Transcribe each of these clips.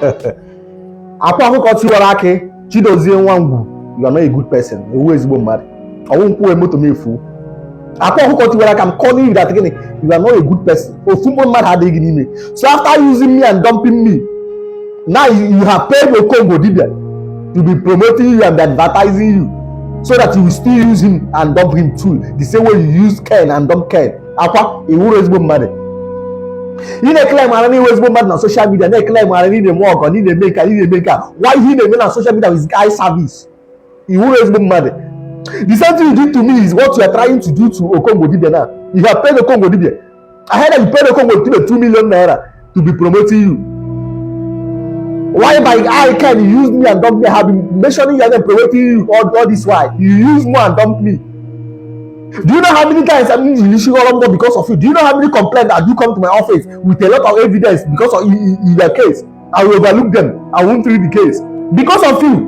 Akwa Okuko Tiwaraki, Chidozie Nwangwu, you are not a good person. Who is mad? I won't put a motor me fool. Akwa Okuko Tiwaraki, I'm calling you that again. You are not a good person. So after using me and dumping me, now you have paid Okongwu Dibia to be promoting you and advertising you, so that you will still use him and dump him too. The same way you use Ken and dump Ken. Akwa, he will raise money. You dey claim I need raise money on social media. They claim I need a work or need a maker, Why he dey on social media with guy service? He will raise money. The same thing you did to me is what you are trying to do to Okongwu Dibia now. You have paid Okongwu Dibia. I heard that you paid Okongwu Dibia 2 million naira to be promoting you. Why by I can you use me and dump me? I have been mentioning you and promoting you all this while. You use me and dump me. Do you know how many times I'm in Ishi because of you? Do you know how many complaints that you come to my office with a lot of evidence because of in your case? I will overlook them. I won't read the case. Because of you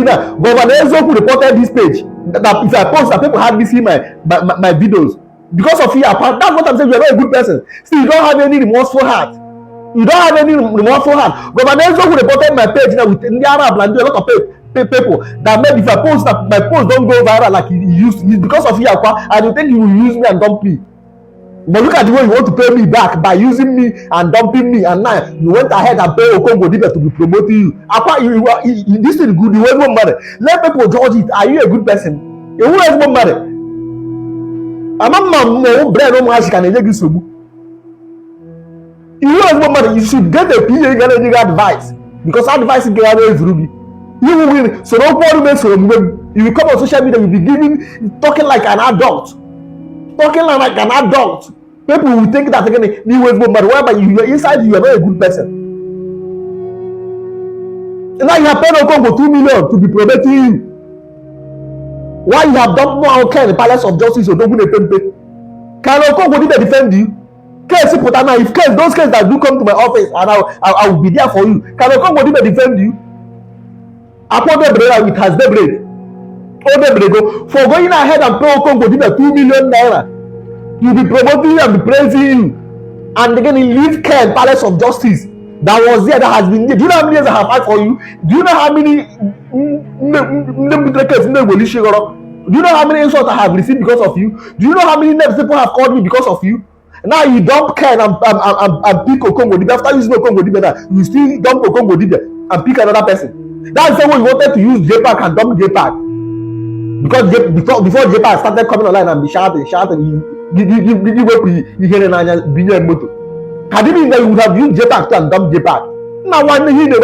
now, Governor Ezoku reported this page that if I post that people hardly see my videos. Because of you, that's what I'm saying. You're not a good person. Still, you don't have any remorseful heart. Governor Ezoku reported my page now with Naira and a lot of people that maybe if I post that my post don't go viral like he used to, because of you, and you think you will use me and dump me. But look at the way you want to pay me back by using me and dumping me, and now you went ahead and pay Okongwu Dibia to be promoting you. This is good. You want more money. Let people judge it. Are you a good person? You want more money. I'm not bread no more. Can you so? You want more money. You should get a PA advice, because advice is getting ruby. You will win. So no problem. So you will come on social media. You will be talking like an adult. People will think that again. You will go, but whereby you are inside, you are not a good person. And now you have paid Okongwu 2 million to be promoting you. Why you have done more in the Palace of Justice or don't pay? Can Okongwu Dibia defend you? If those cases that do come to my office and I will be there for you. Can Okongwu Dibia defend you? Upon the brother with has the break. For going ahead and pay Okongwu Dibia 2 million naira, you'll be promoting you and be praising you. And again, he leave Ken Palace of Justice that was there, that has been there. Do you know how many years I have had for you? Do you know how many do you know how many insults I have received because of you? Do you know how many names people have called me because of you? Now you dump Ken and pick Okongwu Dibia. After using Okongwu Dibia now, you still dump Okongwu Dibia and pick another person. That's the way you wanted to use JPAC and dump JPAC. Because before JPAC started coming online and be shouting, you hear an billion motor. Had you been there, you would have used JPAC and dump JPAC. Now one day you know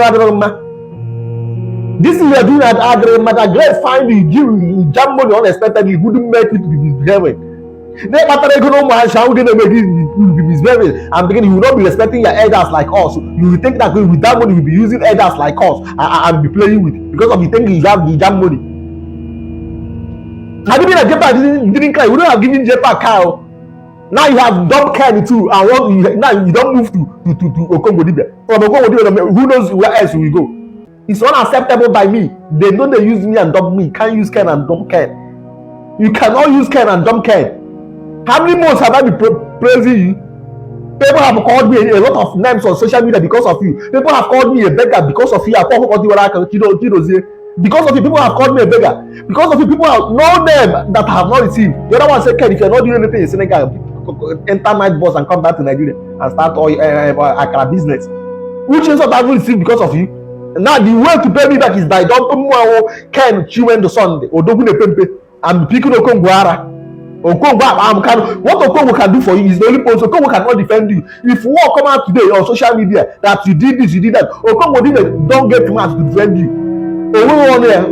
this is you are doing at matter great find you give you jam money unexpectedly, you wouldn't make it to be misbehaving. Then after they go no man shall we make it to be misbehaving, and again you will not be respecting your elders like us. You will think that with that money you will be using elders like us and be playing with because of you think you have the jam money. Had you been a JPAC didn't cry, you don't have given JPAC car. Now you have dumped Ken too, and now you don't move to Okongwu Dibia. From Okongwu Dibia, who knows where else we go? It's unacceptable by me. They know they use me and dump me. You can't use Ken and dump Ken. You cannot use Ken and dump Ken. How many months have I been praising you? People have called me a lot of names on social media because of you. People have called me a beggar because of you. Because of you, people have called me a beggar. Because of you, people have no name that have not received. The other one said, Ken, if you're not doing anything in Senegal, enter night bus and come back to Nigeria and start Akara business. Which is what I will receive because of you. Now the way to pay me back is by dumping Ken Chiwendo Sunday or Dogun Pempe and picking Okongwu. What Okongwu can do for you is the only point. Okongwu cannot defend you. If war come out today on social media that you did this, you did that, Okongwu don't get too much to defend you.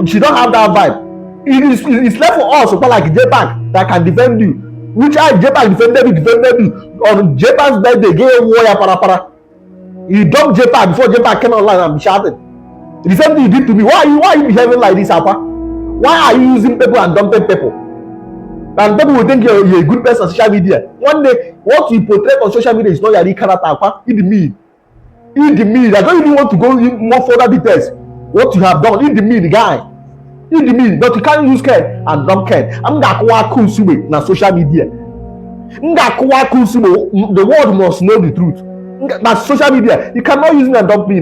She don't have that vibe. It's left for us, like JPAC, that can defend you. Which JPAC defended you on JPAC's birthday, gave warrior para. You dumped JPAC before JPAC came online and be shouting. The same thing you did to me. Why are you behaving like this, Akwa? Why are you using people and dumping people? And people will think you're a good person on social media. One day, what you portray on social media is not your real character, Akwa. In the mean. I don't even want to go in more further details. What you have done, in the mean, guy. In the mean, but you can't use Ken and dump Ken. I'm Akwa Okuko na social media. The world must know the truth. But social media, you cannot use me and dump me.